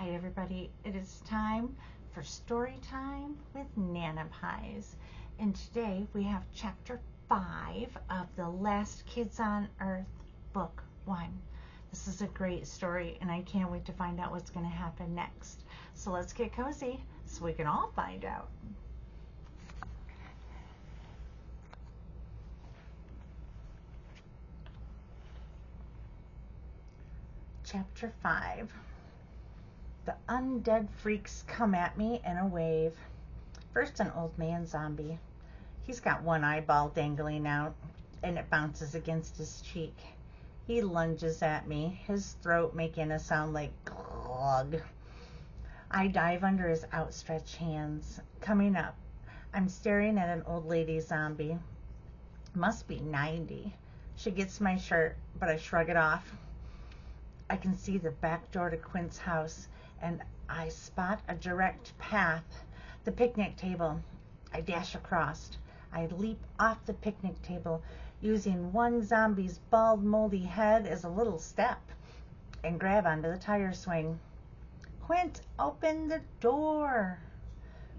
right, everybody, it is time for story time with Nana.pies. And today we have chapter 5 of The Last Kids on Earth, book 1. This is a great story, and I can't wait to find out what's going to happen next. So let's get cozy so we can all find out. Chapter 5. The undead freaks come at me in a wave. First, an old man zombie. He's got one eyeball dangling out, and it bounces against his cheek. He lunges at me, his throat making a sound like glug. I dive under his outstretched hands. Coming up, I'm staring at an old lady zombie. Must be 90. She gets my shirt, but I shrug it off. I can see the back door to Quint's house, and I spot a direct path. The picnic table. I dash across. I leap off the picnic table, using one zombie's bald, moldy head as a little step, and grab onto the tire swing. Quint, open the door.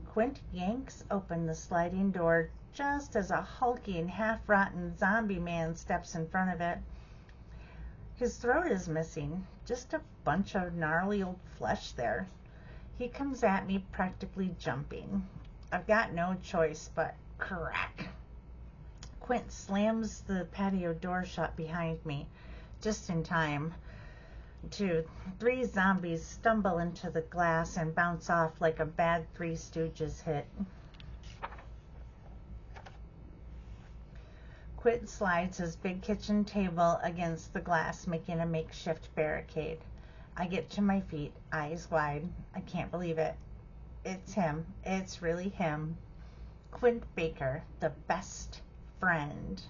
Quint yanks open the sliding door just as a hulking, half-rotten zombie man steps in front of it. His throat is missing, just a bunch of gnarly old flesh there. He comes at me practically jumping. I've got no choice but crack. Quint slams the patio door shut behind me, just in time. 3 zombies stumble into the glass and bounce off like a bad Three Stooges hit. Quint slides his big kitchen table against the glass, making a makeshift barricade. I get to my feet, eyes wide. I can't believe it. It's him. It's really him. Quint Baker, the best friend.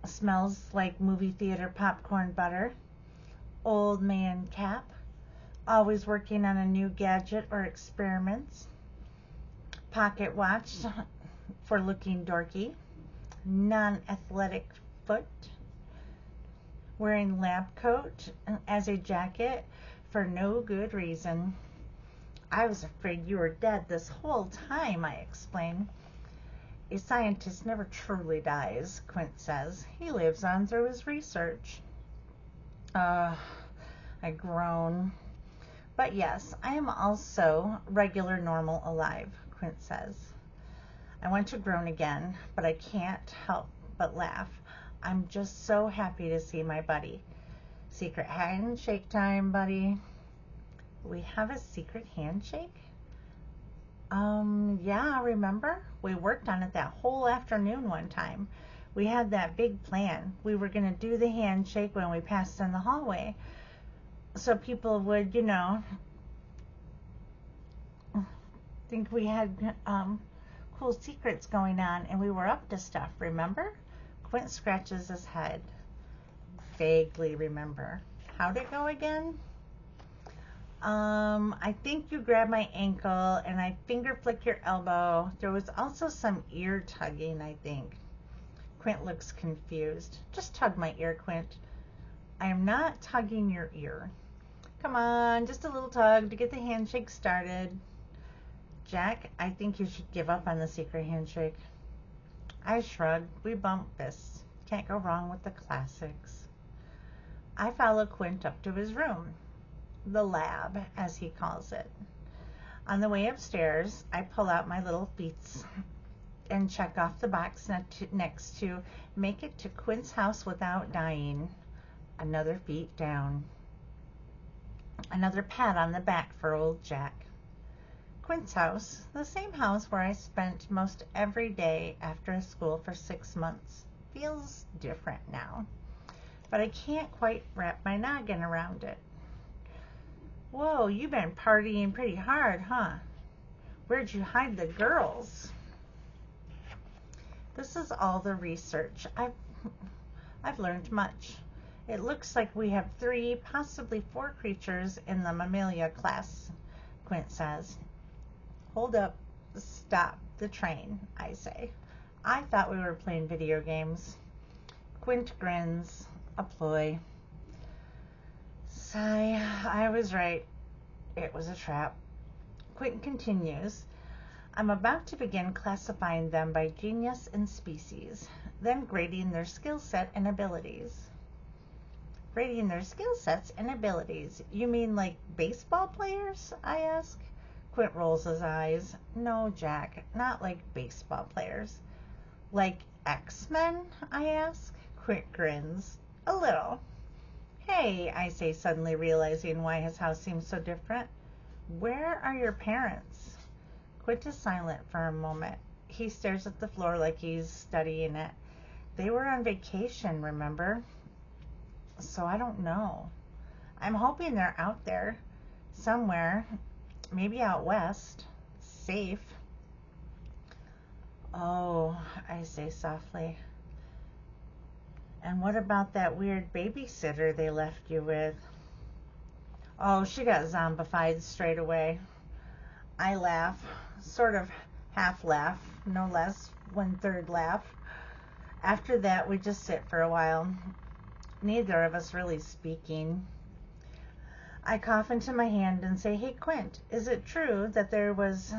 Smells like movie theater popcorn butter. Old man cap. Always working on a new gadget or experiments. Pocket watch for looking dorky. Non-athletic foot. Wearing lab coat as a jacket for no good reason. I was afraid you were dead this whole time, I explain. A scientist never truly dies, Quint says. He lives on through his research. I groan. But yes, I am also regular, normal, alive, Quint says. I want to groan again, but I can't help but laugh. I'm just so happy to see my buddy. Secret handshake time, buddy. We have a secret handshake? Yeah, remember? We worked on it that whole afternoon one time. We had that big plan. We were going to do the handshake when we passed in the hallway, so people would, think we had cool secrets going on, and we were up to stuff, remember? Quint scratches his head. Vaguely remember. How'd it go again? I think you grabbed my ankle and I finger flick your elbow. There was also some ear tugging, I think. Quint looks confused. Just tug my ear, Quint. I am not tugging your ear. Come on, just a little tug to get the handshake started. Jack, I think you should give up on the secret handshake. I shrug. We bump fists. Can't go wrong with the classics. I follow Quint up to his room. The lab, as he calls it. On the way upstairs, I pull out my little feats and check off the box next to make it to Quint's house without dying. Another feat down. Another pat on the back for old Jack. Quint's house, the same house where I spent most every day after school for 6 months, feels different now, but I can't quite wrap my noggin around it. Whoa, you've been partying pretty hard, huh? Where'd you hide the girls? This is all the research. I've learned much. It looks like we have 3, possibly 4 creatures in the mammalia class, Quint says. Hold up. Stop the train, I say. I thought we were playing video games. Quint grins. A ploy. Sigh. I was right. It was a trap. Quentin continues. I'm about to begin classifying them by genius and species, then grading their skill set and abilities. Grading their skill sets and abilities. You mean like baseball players? I ask. Quint rolls his eyes. No, Jack, not like baseball players. Like X-Men? I ask. Quint grins. A little. Hey, I say, suddenly realizing why his house seems so different. Where are your parents? Quint is silent for a moment. He stares at the floor like he's studying it. They were on vacation, remember? So I don't know. I'm hoping they're out there. Somewhere. Maybe out west. Safe. Oh, I say softly. And what about that weird babysitter they left you with? Oh, she got zombified straight away. I laugh. Sort of half laugh. No less. 1/3 laugh. After that, we just sit for a while. Neither of us really speaking. I cough into my hand and say, hey, Quint, is it true that there was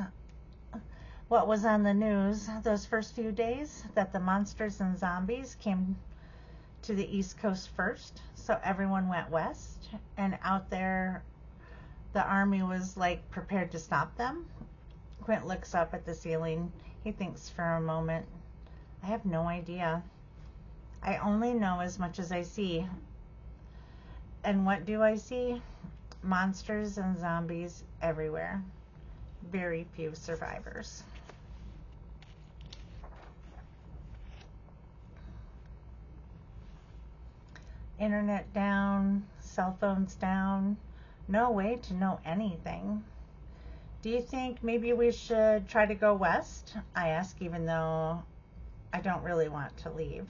what was on the news those first few days, that the monsters and zombies came to the East Coast first, so everyone went west, and out there the army was like prepared to stop them? Quint looks up at the ceiling. He thinks for a moment. I have no idea. I only know as much as I see. And what do I see? Monsters and zombies everywhere. Very few survivors. Internet down, cell phones down, no way to know anything. Do you think maybe we should try to go west? I ask, even though I don't really want to leave.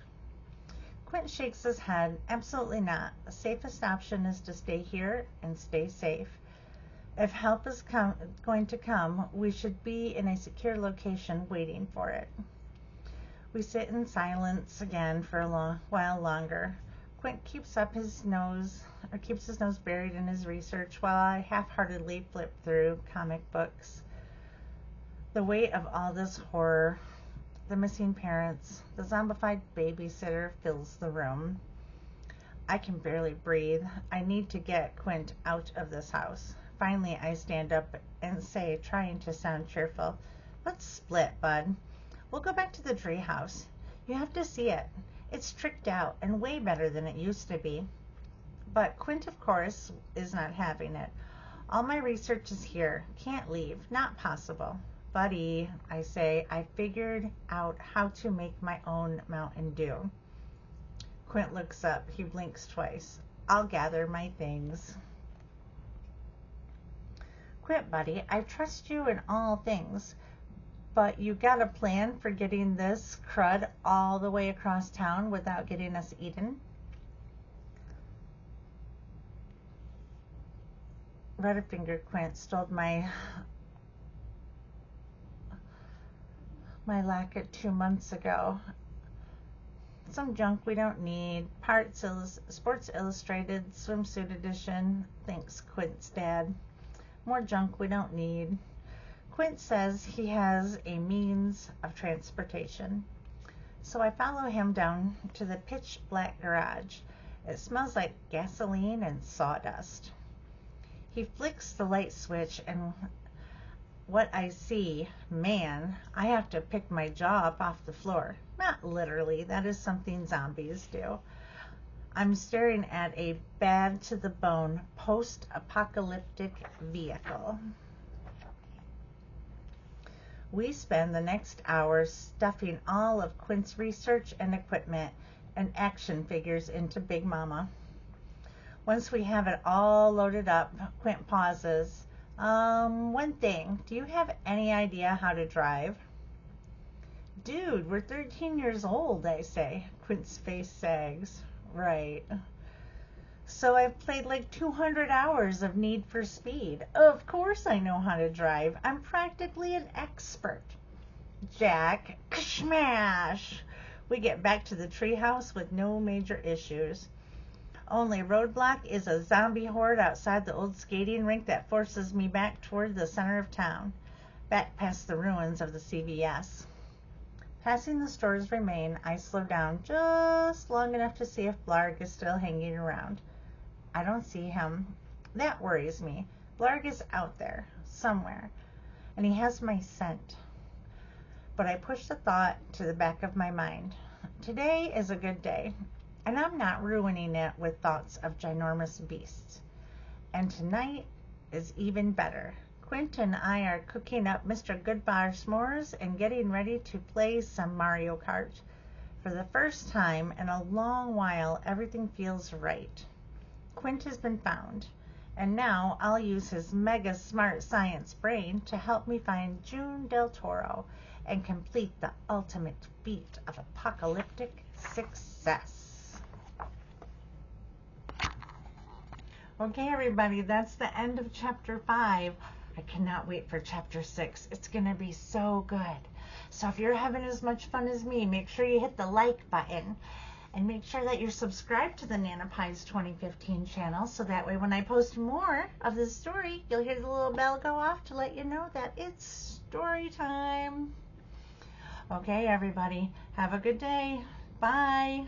Quint shakes his head. Absolutely not. The safest option is to stay here and stay safe. If help is going to come, we should be in a secure location waiting for it. We sit in silence again for a while longer. Quint keeps his nose buried in his research while I half-heartedly flip through comic books. The weight of all this horror, the missing parents, the zombified babysitter fills the room. I can barely breathe. I need to get Quint out of this house. Finally, I stand up and say, trying to sound cheerful, let's split, bud. We'll go back to the tree house. You have to see it. It's tricked out and way better than it used to be. But Quint, of course, is not having it. All my research is here. Can't leave. Not possible. Buddy, I say, I figured out how to make my own Mountain Dew. Quint looks up. He blinks twice. I'll gather my things. Quit, buddy. I trust you in all things. But you got a plan for getting this crud all the way across town without getting us eaten? Butterfinger Quint stole my lacquer 2 months ago. Some junk we don't need. Sports Illustrated swimsuit edition. Thanks, Quint's dad. More junk we don't need. Quint says he has a means of transportation. So I follow him down to the pitch black garage. It smells like gasoline and sawdust. He flicks the light switch, and what I see, man, I have to pick my jaw up off the floor. Not literally, that is something zombies do. I'm staring at a bad to the bone post-apocalyptic vehicle. We spend the next hour stuffing all of Quint's research and equipment and action figures into Big Mama. Once we have it all loaded up, Quint pauses. One thing, do you have any idea how to drive? Dude, we're 13 years old, I say. Quint's face sags. Right. So I've played like 200 hours of Need for Speed. Of course I know how to drive. I'm practically an expert. Jack, smash! We get back to the treehouse with no major issues. Only roadblock is a zombie horde outside the old skating rink that forces me back toward the center of town, back past the ruins of the CVS. Passing the stores remain, I slow down just long enough to see if Blarg is still hanging around. I don't see him. That worries me. Blarg is out there, somewhere, and he has my scent. But I push the thought to the back of my mind. Today is a good day, and I'm not ruining it with thoughts of ginormous beasts. And tonight is even better. Quint and I are cooking up Mr. Goodbar s'mores and getting ready to play some Mario Kart. For the first time in a long while, everything feels right. Quint has been found, and now I'll use his mega smart science brain to help me find June Del Toro and complete the ultimate feat of apocalyptic success. Okay, everybody, that's the end of chapter 5. I cannot wait for chapter 6. It's going to be so good. So if you're having as much fun as me, make sure you hit the like button. And make sure that you're subscribed to the Nana.pies 2015 channel, so that way when I post more of this story, you'll hear the little bell go off to let you know that it's story time. Okay, everybody, have a good day. Bye.